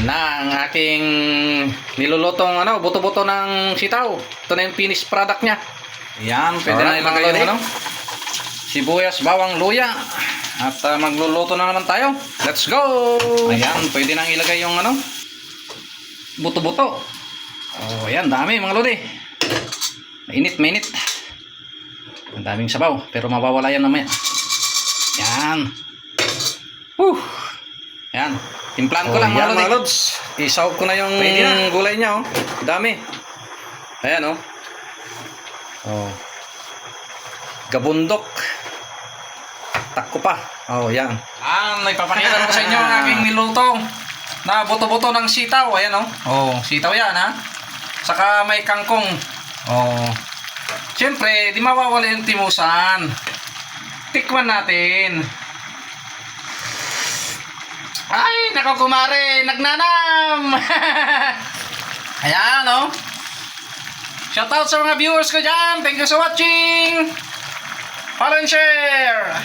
Yan na ang aking nilulutong buto-buto ng sitaw. Ito na yung finished product niya. Yan, pwede na ilagay yung sibuyas, bawang, luya. At magluluto na naman tayo. Let's go! Ayan, pwede nang ilagay yung buto-buto. Oh, ayan, dami mga lodi. Mainit. Ang daming sabaw, pero mawawala yan namaya. Yan. Yan. Timplan ko lang mga lods. Isawag ko na yung gulay niya. Dami. Ayan Gabundok. Takko pa. Yan. Ipapakita ko sa inyo ang aking niluto na buto-buto ng sitaw. Ayan sitaw yan Saka may kangkong. Siyempre, di mawawala yung timusan. Tikman natin. Ay, nako kumare, nagnanam. Ayan Shout out sa mga viewers ko dyan. Thank you for watching. Follow and share.